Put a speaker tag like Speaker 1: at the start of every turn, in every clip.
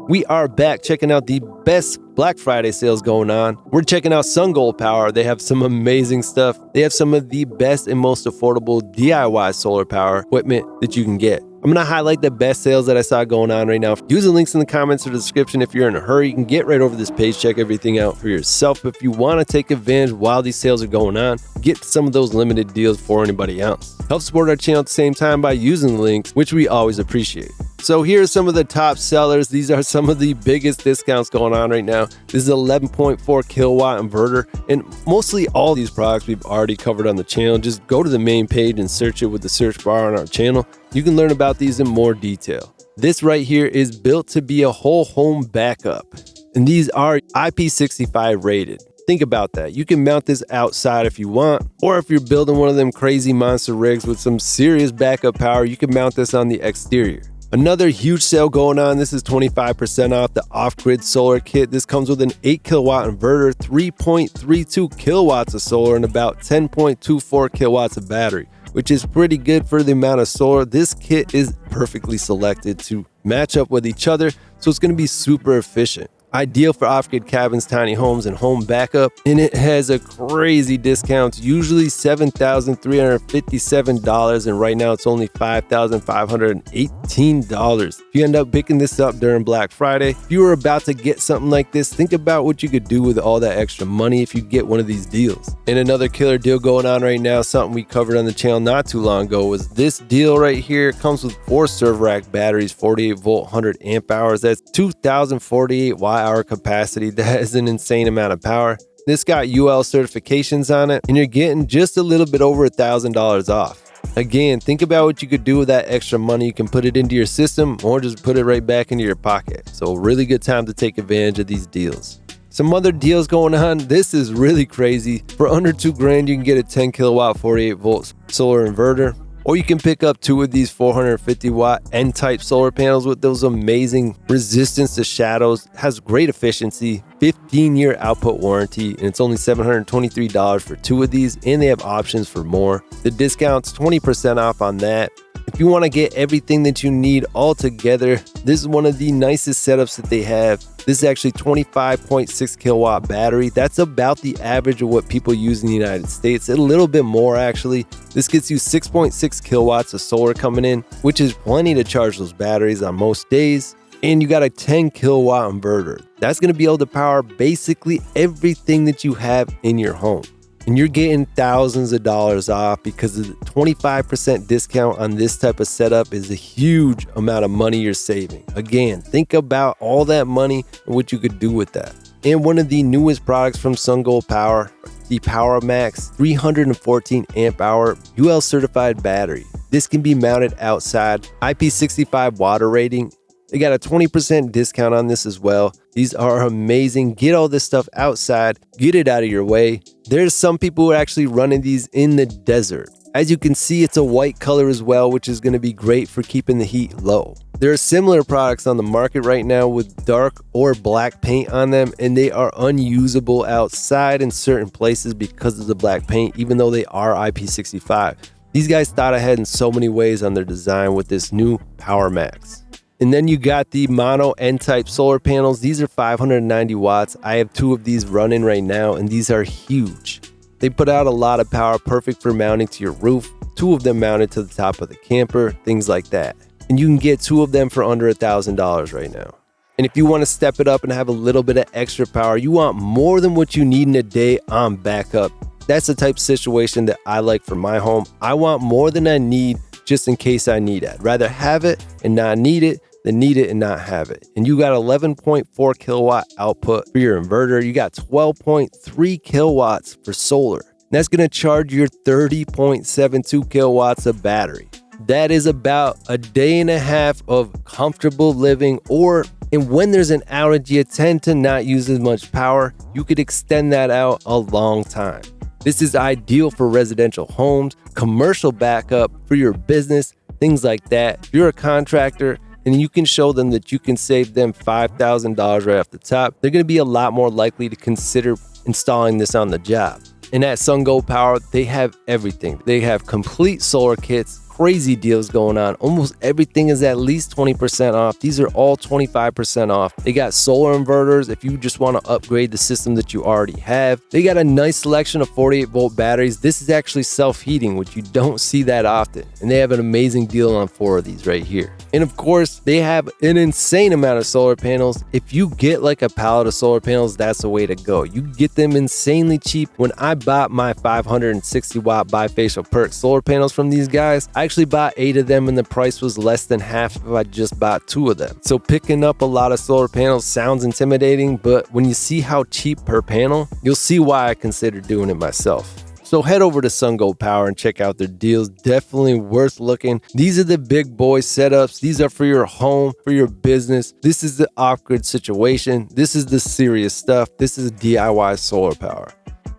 Speaker 1: We are back checking out the best Black Friday sales going on. We're checking out SunGold Power. They have some amazing stuff. They have some of the best and most affordable DIY solar power equipment that you can get. I'm going to highlight the best sales that I saw going on right now. Use the links in the comments or the description. If you're in a hurry, you can get right over this page, check everything out for yourself. If you want to take advantage while these sales are going on, get some of those limited deals before anybody else. Help support our channel at the same time by using the links, which we always appreciate. So here are some of the top sellers. These are some of the biggest discounts going on right now. This is an 11.4 kilowatt inverter, and mostly all these products we've already covered on the channel. Just go to the main page and search it with the search bar on our channel. You can learn about these in more detail. This right here is built to be a whole home backup, and these are IP65 rated. Think about that. You can mount this outside if you want, or if you're building one of them crazy monster rigs with some serious backup power, you can mount this on the exterior. Another huge sale going on. This is 25% off the off-grid solar kit. This comes with an 8 kilowatt inverter, 3.32 kilowatts of solar, and about 10.24 kilowatts of battery, which is pretty good for the amount of solar. This kit is perfectly selected to match up with each other, so it's going to be super efficient. Ideal for off-grid cabins, tiny homes, and home backup. And it has a crazy discount, usually $7,357, and right now it's only $5,518. If you end up picking this up during Black Friday, if you were about to get something like this, think about what you could do with all that extra money if you get one of these deals. And another killer deal going on right now, something we covered on the channel not too long ago, was this deal right here. It comes with 4 server rack batteries, 48 volt, 100 amp hours. That's 2,048 watt-hour capacity. That is an insane amount of power. This got UL certifications on it, and you're getting just a little bit over $1,000 off. Again, think about what you could do with that extra money. You can put it into your system or just put it right back into your pocket. So really good time to take advantage of these deals. Some other deals going on. This is really crazy. For under $2,000, you can get a 10 kilowatt, 48 volt solar inverter. Or you can pick up 2 of these 450 watt N-type solar panels with those amazing resistance to shadows, has great efficiency, 15-year output warranty, and it's only $723 for 2 of these, and they have options for more. The discount's 20% off on that. If you want to get everything that you need all together, this is one of the nicest setups that they have. This is actually 25.6 kilowatt battery. That's about the average of what people use in the United States. A little bit more actually. This gets you 6.6 kilowatts of solar coming in, which is plenty to charge those batteries on most days. And you got a 10 kilowatt inverter. That's going to be able to power basically everything that you have in your home. And you're getting thousands of dollars off because of the 25% discount on this type of setup is a huge amount of money you're saving. Again, think about all that money and what you could do with that. And one of the newest products from SunGold Power, the Power Max 314 amp hour UL certified battery. This can be mounted outside, IP65 water rating. They got a 20% discount on this as well. These are amazing. Get all this stuff outside, get it out of your way. There's some people who are actually running these in the desert. As you can see, it's a white color as well, which is going to be great for keeping the heat low. There are similar products on the market right now with dark or black paint on them, and they are unusable outside in certain places because of the black paint, even though they are IP65. These guys thought ahead in so many ways on their design with this new Power Max. And then you got the mono N-type solar panels. These are 590 watts. I have 2 of these running right now, and these are huge. They put out a lot of power, perfect for mounting to your roof. 2 of them mounted to the top of the camper, things like that. And you can get 2 of them for under $1,000 right now. And if you want to step it up and have a little bit of extra power, you want more than what you need in a day on backup. That's the type of situation that I like for my home. I want more than I need just in case I need it. I'd rather have it and not need it than need it and not have it. And you got 11.4 kilowatt output for your inverter. You got 12.3 kilowatts for solar. That's going to charge your 30.72 kilowatts of battery. That is about a day and a half of comfortable living, and when there's an outage, you tend to not use as much power. You could extend that out a long time. This is ideal for residential homes, commercial backup for your business, things like that. If you're a contractor and you can show them that you can save them $5,000 right off the top, they're going to be a lot more likely to consider installing this on the job. And at SunGold Power, they have everything. They have complete solar kits, crazy deals going on. Almost everything is at least 20% off. These are all 25% off. They got solar inverters if you just want to upgrade the system that you already have. They got a nice selection of 48-volt batteries. This is actually self-heating, which you don't see that often. And they have an amazing deal on 4 of these right here. And of course, they have an insane amount of solar panels. If you get like a pallet of solar panels, that's the way to go. You get them insanely cheap. When I bought my 560 watt bifacial perk solar panels from these guys, I actually bought 8 of them and the price was less than half if I just bought 2 of them. So picking up a lot of solar panels sounds intimidating, but when you see how cheap per panel, you'll see why I consider doing it myself. So head over to SunGold Power and check out their deals. Definitely worth looking. These are the big boy setups. These are for your home, for your business. This is the off-grid situation. This is the serious stuff. This is DIY solar power.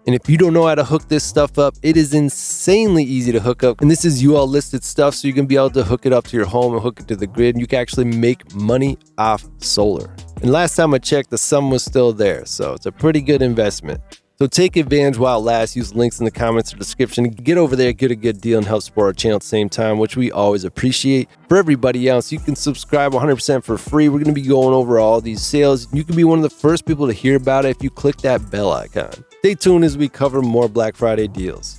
Speaker 1: And if you don't know how to hook this stuff up, it is insanely easy to hook up. And this is UL listed stuff, so you can be able to hook it up to your home and hook it to the grid. And you can actually make money off solar. And last time I checked, the sun was still there. So it's a pretty good investment. So take advantage while it lasts. Use links in the comments or description. Get over there, get a good deal, and help support our channel at the same time, which we always appreciate. For everybody else, you can subscribe 100% for free. We're going to be going over all these sales. You can be one of the first people to hear about it if you click that bell icon. Stay tuned as we cover more Black Friday deals.